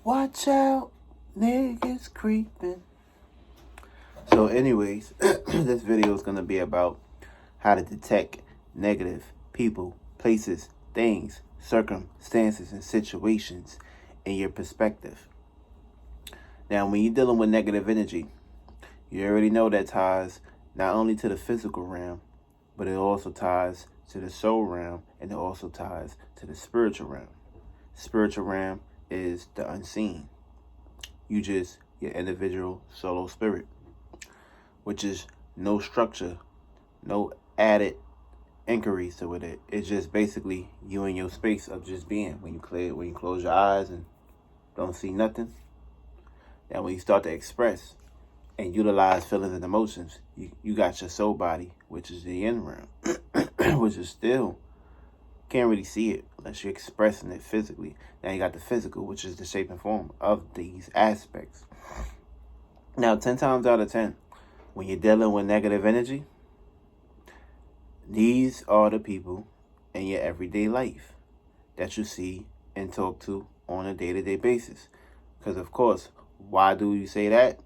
Watch out, niggas creeping. So anyways, this video is going to be about how to detect negative people, places, things, circumstances, and situations in your perspective. Now, when you're dealing with negative energy, you already know that ties not only to the physical realm, but it also ties to the soul realm, and it also ties to the spiritual realm. Spiritual realm is the unseen. Your individual solo spirit, which is no structure, no added inquiries to it. It's just basically you in your space of just being. When you close your eyes and don't see nothing, then when you start to express and utilize feelings and emotions, you got your soul body, which is the end realm, which is still can't really see it unless you're expressing it physically. Now you got the physical, which is the shape and form of these aspects. Now, 10 times out of 10, when you're dealing with negative energy, these are the people in your everyday life that you see and talk to on a day-to-day basis. Because, of course, why do you say that?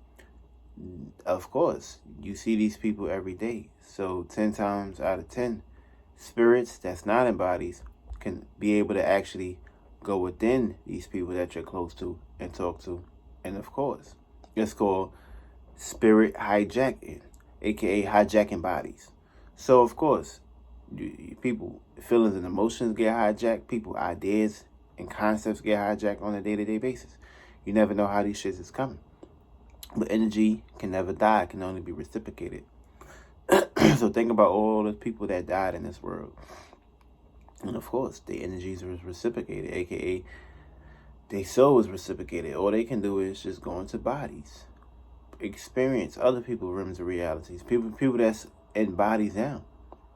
Of course, you see these people every day. So 10 times out of 10, spirits that's not in bodies can be able to actually go within these people that you're close to and talk to. And, of course, it's called spirit hijacking, aka hijacking bodies. So, of course, people, feelings and emotions get hijacked. People, ideas and concepts get hijacked on a day-to-day basis. You never know how these shits is coming. But energy can never die. It can only be reciprocated. So think about all the people that died in this world. And, of course, the energies are reciprocated, aka their soul is reciprocated. All they can do is just go into bodies, experience other people's realms of realities. People that's in bodies now.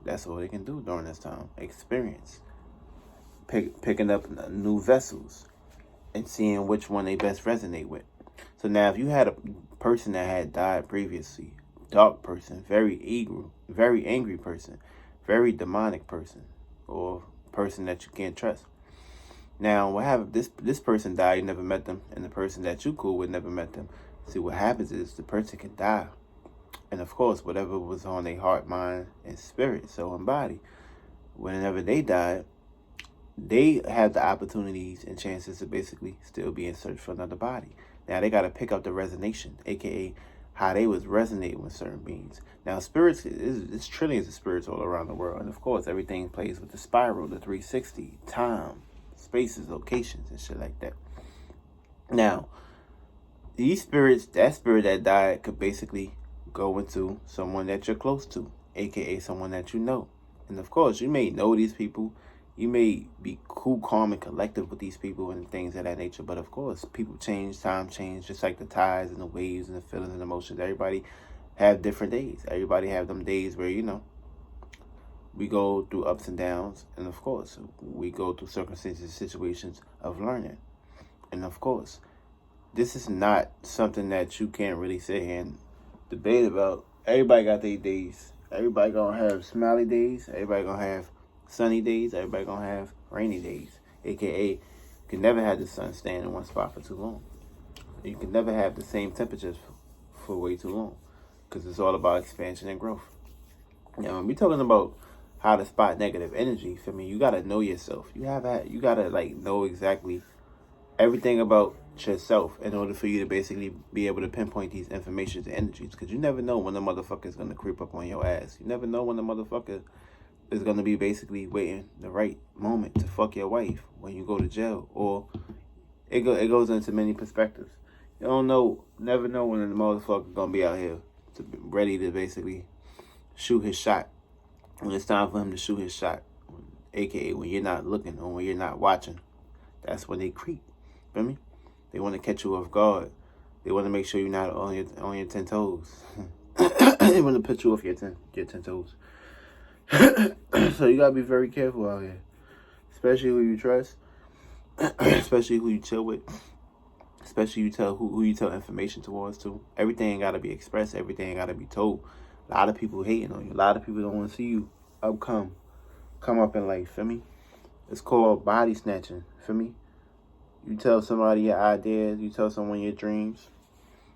That's all they can do during this time. Experience. Picking up new vessels and seeing which one they best resonate with. So now if you had a person that had died previously, dark person, very angry person, very demonic person, or person that you can't trust. Now, what happens? This person died, you never met them, and the person that you cool with never met them. See, what happens is the person can die. And, of course, whatever was on their heart, mind, and spirit, soul, and body, whenever they died, they have the opportunities and chances to basically still be in search for another body. Now, they got to pick up the resonation, a.k.a. how they was resonating with certain beings. Now, spirits, it's trillions of spirits all around the world. And, of course, everything plays with the spiral, the 360, time, spaces, locations, and shit like that. Now, these spirits, that spirit that died could basically go into someone that you're close to, a.k.a. someone that you know. And, of course, you may know these people. You may be cool, calm, and collective with these people and things of that nature. But, of course, people change, time change, just like the tides and the waves and the feelings and emotions. Everybody have different days. Everybody have them days where, we go through ups and downs. And, of course, we go through circumstances, situations of learning. And, of course, this is not something that you can't really sit here and debate about. Everybody got their days. Everybody gonna have smiley days. Everybody gonna have sunny days. Everybody gonna have rainy days, aka you can never have the sun staying in one spot for too long. You can never have the same temperatures for way too long, because it's all about expansion and growth. Now, when we're talking about how to spot negative energy, for me, you gotta know yourself. You gotta know exactly everything about yourself in order for you to basically be able to pinpoint these informations and energies, because you never know when the motherfucker is gonna creep up on your ass. You never know when the motherfucker is going to be basically waiting the right moment to fuck your wife when you go to jail. Or it goes into many perspectives. You never know when the motherfucker going to be out here to be ready to basically shoot his shot. When it's time for him to shoot his shot, aka when you're not looking or when you're not watching, that's when they creep. Feel me? They want to catch you off guard. They want to make sure you're not on your 10 toes. They want to put you off your 10 toes. So you gotta be very careful out here, especially who you trust, especially who you chill with, especially who you tell information towards too. Everything gotta be expressed. Everything gotta be told. A lot of people hating on you. A lot of people don't want to see you come up in life. Feel me? It's called body snatching. Feel me? You tell somebody your ideas, you tell someone your dreams.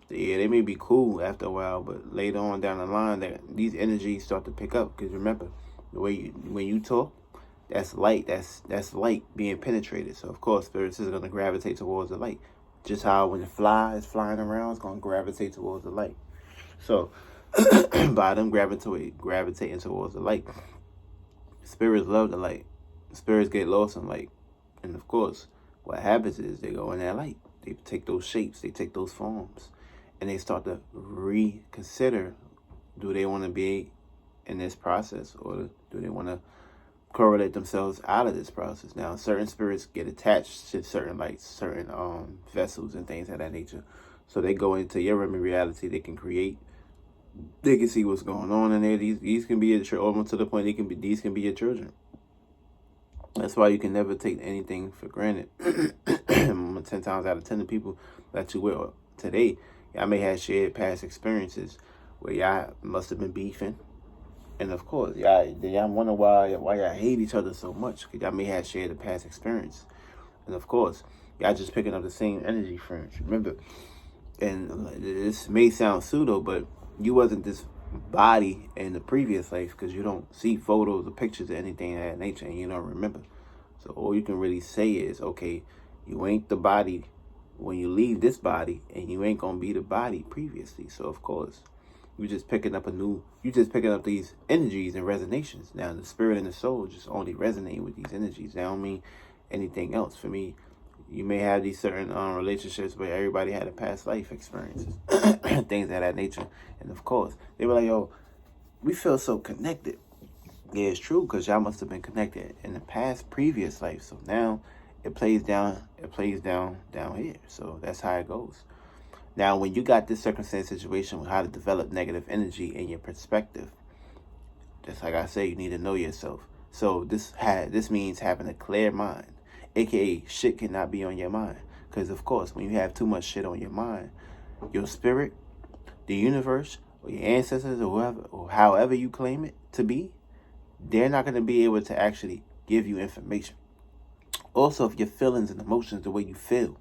Yeah, they may be cool after a while, but later on down the line, that these energies start to pick up. Because remember, the way when you talk, that's light. That's light being penetrated. So of course, spirits is gonna gravitate towards the light. Just how when the fly is flying around, it's gonna gravitate towards the light. So by them gravitating towards the light, spirits love the light. Spirits get lost in light, and of course, what happens is they go in that light. They take those shapes. They take those forms. And they start to reconsider, do they want to be in this process, or do they want to correlate themselves out of this process? Now, certain spirits get attached to certain lights, certain vessels and things of that nature. So they go into your reality. They can create. They can see what's going on in there. These can be almost to the point these can be your children. That's why you can never take anything for granted. 10 times out of 10, the people that you with today, y'all may have shared past experiences where y'all must have been beefing. And of course, y'all wonder why y'all hate each other so much, because y'all may have shared a past experience. And of course, y'all just picking up the same energy frames. Remember, and this may sound pseudo, but you wasn't this body in the previous life, because you don't see photos or pictures or anything of that nature, and you don't remember. So all you can really say is, okay, you ain't the body when you leave this body, and you ain't gonna be the body previously. So of course, you're just picking up these energies and resonations. Now the spirit and the soul just only resonate with these energies. They don't mean anything else. For me, you may have these certain relationships where everybody had a past life experiences, things of that nature. And of course, they were like, yo, we feel so connected. Yeah, it's true, because y'all must have been connected in the past previous life. So now it plays down here. So that's how it goes. Now, when you got this circumstance situation with how to develop negative energy in your perspective, just like I say, you need to know yourself. So this means having a clear mind, aka shit cannot be on your mind. Because of course, when you have too much shit on your mind, your spirit, the universe, or your ancestors, or whoever, or however you claim it to be, they're not going to be able to actually give you information. Also, if your feelings and emotions, the way you feel,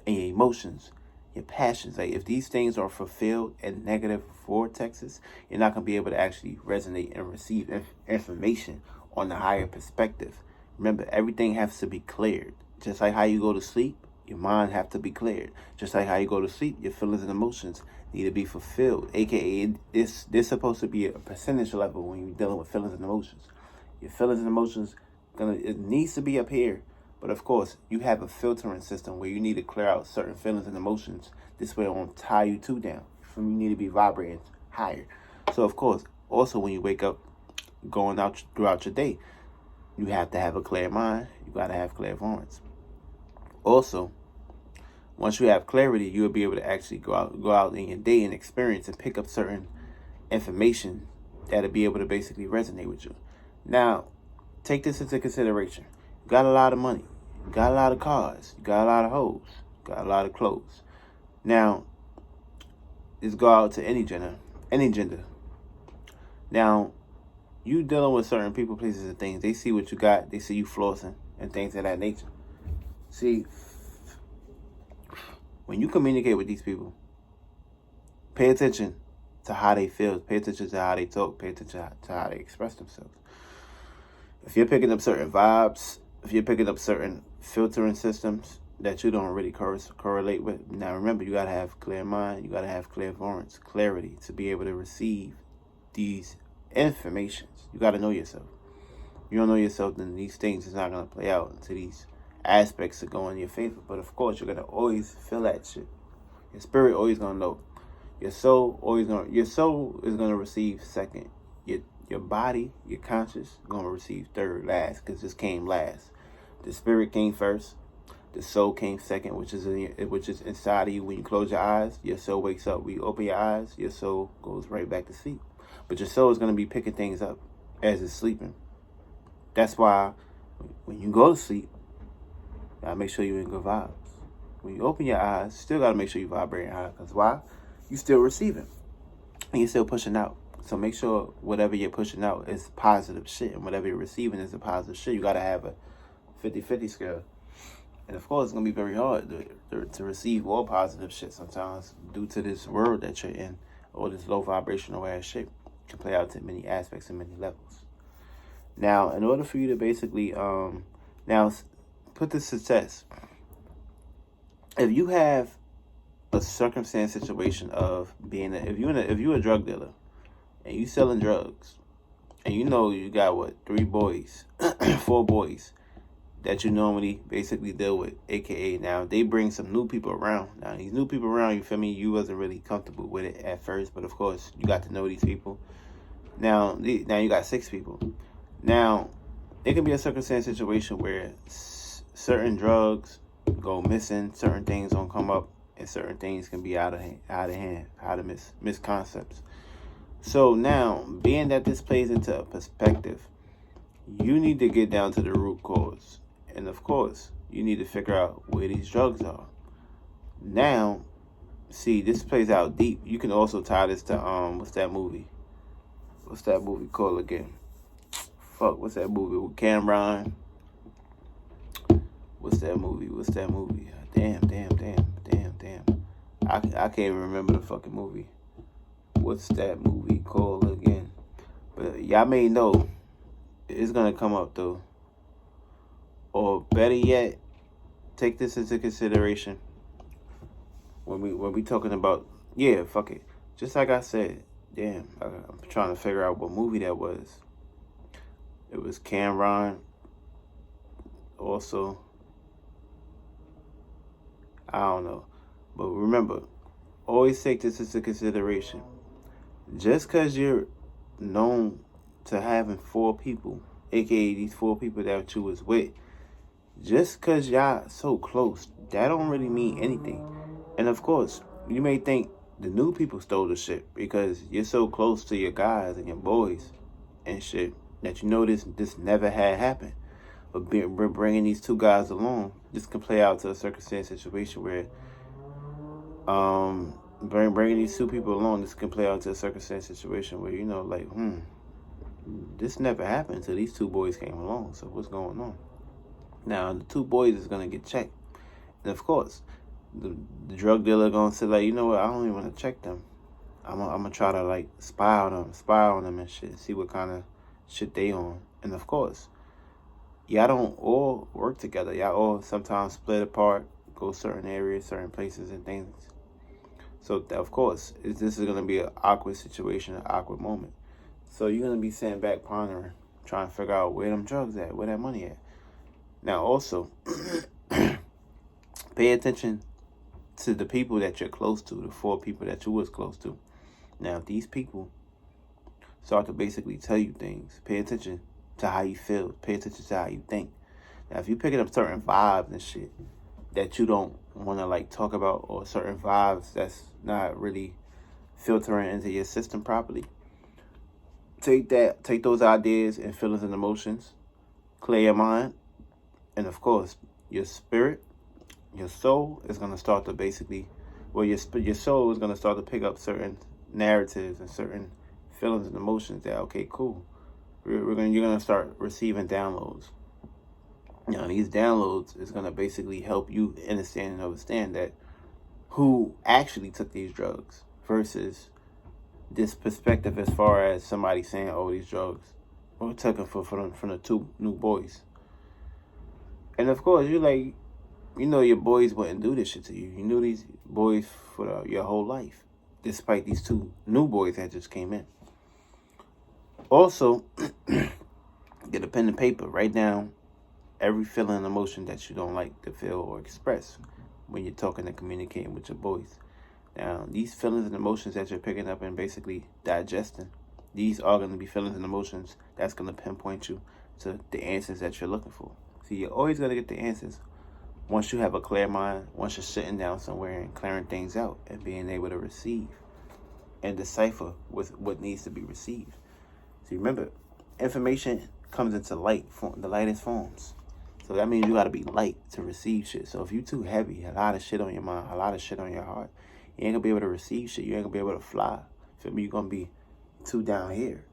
and your emotions, your passions, like if these things are fulfilled in negative vortexes, you're not going to be able to actually resonate and receive information on the higher perspective. Remember, everything has to be cleared. Just like how you go to sleep, your mind have to be cleared. Just like how you go to sleep, your feelings and emotions need to be fulfilled. AKA, this supposed to be a percentage level when you're dealing with feelings and emotions. Your feelings and emotions, it needs to be up here. But of course, you have a filtering system where you need to clear out certain feelings and emotions. This way it won't tie you too down. You need to be vibrating higher. So of course, also when you wake up, going out throughout your day, you have to have a clear mind. You got to have clairvoyance. Also, once you have clarity, you will be able to actually go out in your day and experience and pick up certain information that'll be able to basically resonate with you. Now, take this into consideration. You got a lot of money. You got a lot of cars. You got a lot of hoes. You got a lot of clothes. Now, let's go out to any gender. Now, you dealing with certain people, places, and things. They see what you got. They see you flossing and things of that nature. See, when you communicate with these people, pay attention to how they feel. Pay attention to how they talk. Pay attention to how they express themselves. If you're picking up certain vibes, if you're picking up certain filtering systems that you don't really correlate with, now remember, you got to have clear mind. You got to have clairvoyance, clarity to be able to receive these informations. You got to know yourself. You don't know yourself, then these things is not going to play out until these aspects are going in your favor. But of course, you're going to always feel that shit. Your spirit always going to know. Your soul is going to receive second. Your body, your conscious, going to receive third, last, because this came last. The spirit came first. The soul came second, which is inside of you. When you close your eyes, your soul wakes up. When you open your eyes, your soul goes right back to sleep. But your soul is going to be picking things up as it's sleeping. That's why when you go to sleep, you gotta make sure you're in good vibes. When you open your eyes, still gotta make sure you vibrate high. Because why? You still receiving. And you're still pushing out. So make sure whatever you're pushing out is positive shit. And whatever you're receiving is a positive shit. You gotta have a 50-50 scale. And of course, it's gonna be very hard to receive all positive shit sometimes due to this world that you're in, or this low vibrational ass shit. It can play out to many aspects and many levels. Now, in order for you to basically now put this to test, if you have a circumstance situation of being if you're a drug dealer and you selling drugs and you know you got what 3 boys, 4 boys that you normally basically deal with, aka now they bring some new people around. Now these new people around, you feel me? You wasn't really comfortable with it at first, but of course you got to know these people. Now you got 6 people. Now it can be a circumstance situation where certain drugs go missing, certain things don't come up, and certain things can be out of hand, misconcepts. So now, being that this plays into a perspective, you need to get down to the root cause. And of course, you need to figure out where these drugs are. Now, see, this plays out deep. You can also tie this to what's that movie? What's that movie called again? What's that movie with Cameron? What's that movie? Damn. I can't even remember the fucking movie. What's that movie called again? But y'all may know. It's gonna come up though. Or better yet, take this into consideration when we talking about fuck it. Just like I said, damn, I'm trying to figure out what movie that was. It was Cameron. Also, I don't know. But remember, always take this into consideration. Just because you're known to having 4 people, aka these 4 people that you was with, just because y'all so close, that don't really mean anything. And of course, you may think the new people stole the shit because you're so close to your guys and your boys and shit that you know this never had happened. But bringing these 2 guys along, this can play out to a circumstance situation where bringing these 2 people along, this can play out to a circumstance situation where you know, like, this never happened until these 2 boys came along. So what's going on? Now the 2 boys is gonna get checked, and of course, the drug dealer gonna say like, you know what? I don't even want to check them. I'm gonna try to like spy on them and shit, see what kind of shit they on. And of course, y'all don't all work together. Y'all all sometimes split apart, go certain areas, certain places, and things. So of course, this is gonna be an awkward situation, an awkward moment. So you're gonna be sitting back pondering, trying to figure out where them drugs at, where that money at. Now also, pay attention to the people that you're close to, the 4 people that you was close to. Now, if these people start to basically tell you things, pay attention to how you feel, pay attention to how you think. Now, if you're picking up certain vibes and shit that you don't want to like talk about, or certain vibes that's not really filtering into your system properly, take those ideas and feelings and emotions, clear your mind, and of course, your spirit, your soul is going to start to basically, your soul is going to start to pick up certain narratives and certain feelings and emotions that, okay, cool. You're going to start receiving downloads. Now, these downloads is going to basically help you understand that who actually took these drugs versus this perspective as far as somebody saying, oh, these drugs were taken from the 2 new boys. And of course, you're like, you know your boys wouldn't do this shit to you. You knew these boys for your whole life, despite these 2 new boys that just came in. Also, get a pen and paper. Write down every feeling and emotion that you don't like to feel or express when you're talking and communicating with your boys. Now, these feelings and emotions that you're picking up and basically digesting, these are going to be feelings and emotions that's going to pinpoint you to the answers that you're looking for. See, you're always going to get the answers once you have a clear mind, once you're sitting down somewhere and clearing things out and being able to receive and decipher what needs to be received. See, remember, information comes into the lightest forms. So that means you got to be light to receive shit. So if you're too heavy, a lot of shit on your mind, a lot of shit on your heart, you ain't going to be able to receive shit. You ain't going to be able to fly. Feel me? You're going to be too down here,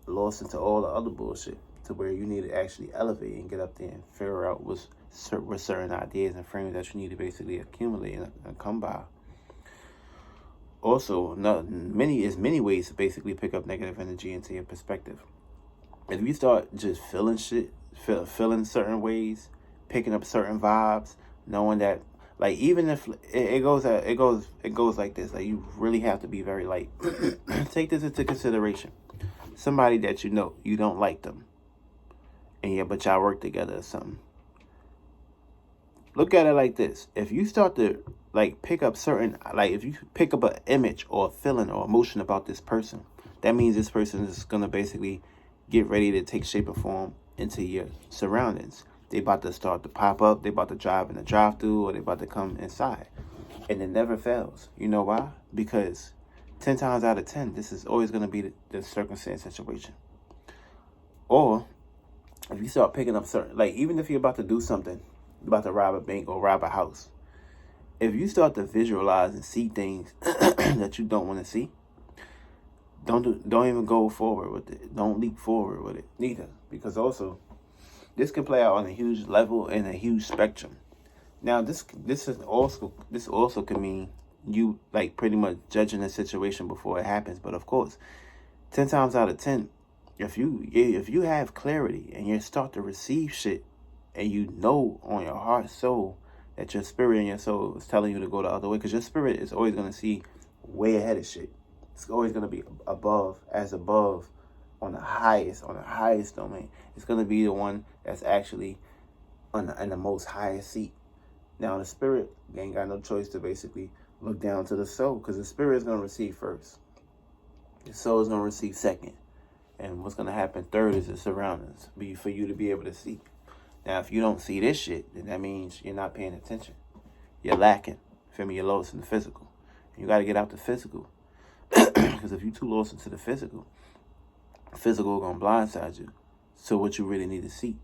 lost into all the other bullshit, to where you need to actually elevate and get up there and figure out what's with certain ideas and frames that you need to basically accumulate and come by. Also, many ways to basically pick up negative energy into your perspective. If you start just feeling shit, feeling certain ways, picking up certain vibes, knowing that, like, even if it goes like this, like, you really have to be very light. Take this into consideration. Somebody that you know you don't like them, and but y'all work together or something. Look at it like this: if you start to pick up certain, if you pick up an image or a feeling or emotion about this person, that means this person is gonna basically get ready to take shape or form into your surroundings. They about to start to pop up. They about to drive in the drive-through, or they about to come inside, and it never fails. You know why? Because 10 times out of 10, this is always gonna be the circumstance situation. Or if you start picking up certain, even if you're about to do something, about to rob a bank or rob a house, if you start to visualize and see things that you don't want to see, don't even go forward with it. Don't leap forward with it neither, because also this can play out on a huge level and a huge spectrum. Now this also can mean you pretty much judging the situation before it happens. But of course, 10 times out of 10, if you have clarity and you start to receive shit, and you know on your heart, soul, that your spirit and your soul is telling you to go the other way, because your spirit is always going to see way ahead of shit. It's always going to be above on the highest domain. It's going to be the one that's actually in the most highest seat. Now the spirit ain't got no choice to basically look down to the soul, because the spirit is going to receive first. The soul is going to receive second. And what's going to happen third is the surroundings for you to be able to see. Now, if you don't see this shit, then that means you're not paying attention. You're lacking. Feel me? You're lost in the physical. You got to get out the physical. Because if you're too lost into the physical going to blindside you to what you really need to see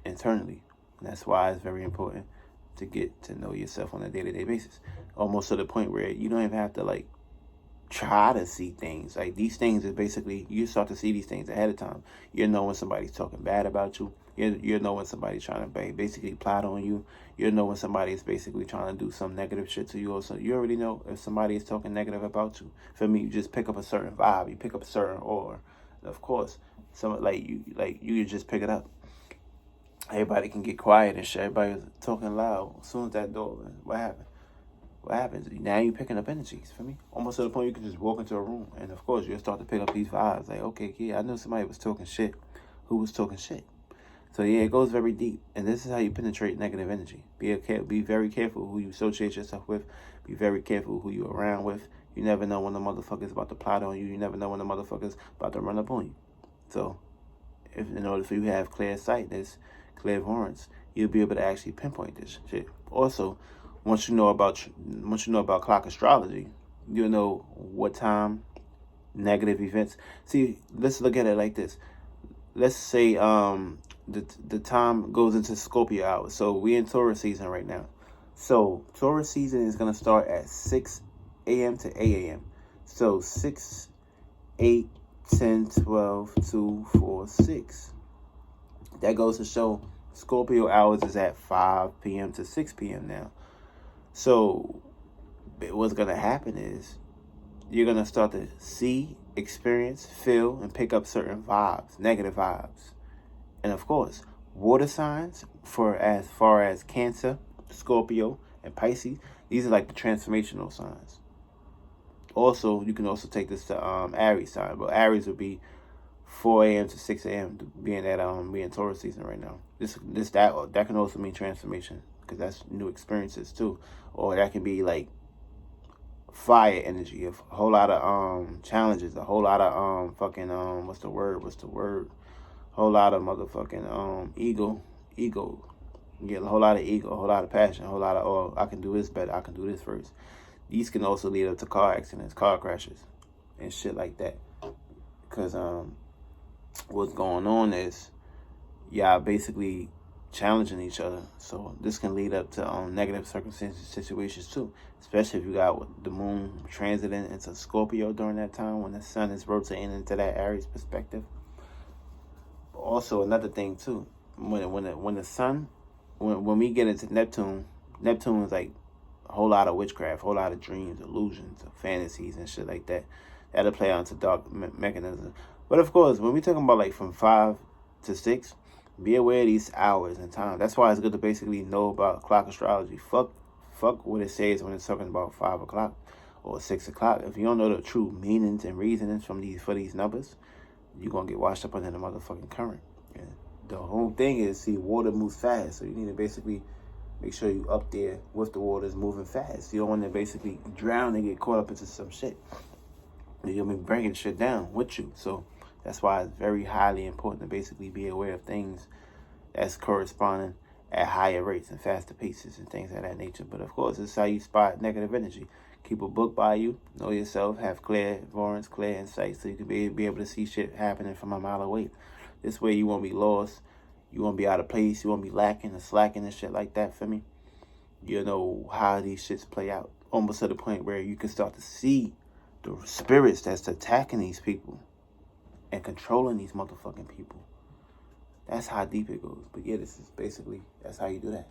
internally. And that's why it's very important to get to know yourself on a day-to-day basis. Almost to the point where you don't even have to, try to see things. These things is basically, you start to see these things ahead of time. You know when somebody's talking bad about you. You know when somebody's trying to basically plot on you. You know when somebody is basically trying to do some negative shit to you. Also, you already know if somebody is talking negative about you. For me, you just pick up a certain vibe. You pick up a certain aura. And of course, you just pick it up. Everybody can get quiet and shit. Everybody was talking loud. As soon as that door, what happened? What happens? Now you're picking up energies, for me. Almost to the point you can just walk into a room, and of course you'll start to pick up these vibes. Okay, yeah, I knew somebody was talking shit. Who was talking shit? So yeah, it goes very deep, and this is how you penetrate negative energy. Be very careful who you associate yourself with. Be very careful who you're around with. You never know when the motherfucker's about to plot on you. You never know when the motherfucker's about to run up on you. So, in order for you to have clear sight, this clairvoyance, you'll be able to actually pinpoint this shit. Also, once you know about clock astrology, you'll know what time negative events. See, let's look at it like this. Let's say the time goes into Scorpio hours. So we in Taurus season right now. So Taurus season is gonna start at 6 a.m. to 8 a.m. So 6, 8, 10, 12, 2, 4, 6. That goes to show Scorpio hours is at 5 p.m. to 6 p.m. now. So what's going to happen is you're going to start to see, experience, feel, and pick up certain vibes, negative vibes. And of course, water signs, for as far as Cancer, Scorpio, and Pisces, these are the transformational signs. Also, you can also take this to Aries sign, but Aries would be 4 a.m. to 6 a.m. being Taurus season right now. That can also mean transformation, because that's new experiences too. Or that can be fire energy, a whole lot of challenges, a whole lot of what's the word? Whole lot of motherfucking ego. You get a whole lot of ego, a whole lot of passion, a whole lot of I can do this better, I can do this first. These can also lead up to car accidents, car crashes, and shit like that. Because what's going on is y'all basically challenging each other, so this can lead up to negative circumstances, situations too, especially if you got the moon transiting into Scorpio during that time when the sun is rotating into that Aries perspective. Also, another thing too, when the sun when we get into Neptune is like a whole lot of witchcraft, a whole lot of dreams, illusions, fantasies, and shit like that. That'll play onto dark mechanisms. But of course, when we talking about like from 5 to 6, be aware of these hours and time. That's why it's good to basically know about clock astrology. Fuck what it says when it's talking about 5 o'clock or 6 o'clock. If you don't know the true meanings and reasonings for these numbers, you're gonna get washed up under the motherfucking current. And the whole thing is, see, water moves fast, so you need to basically make sure you up there with the waters moving fast. You don't want to basically drown and get caught up into some shit. You'll be bringing shit down with you. So that's why it's very highly important to basically be aware of things that's corresponding at higher rates and faster paces and things of that nature. But of course, this is how you spot negative energy. Keep a book by you, know yourself, have clairvoyance, clear insight, so you can be able to see shit happening from a mile away. This way you won't be lost, you won't be out of place, you won't be lacking or slacking and shit like that, for me. You know how these shits play out, almost to the point where you can start to see the spirits that's attacking these people and controlling these motherfucking people. That's how deep it goes. But yeah, this is basically, that's how you do that.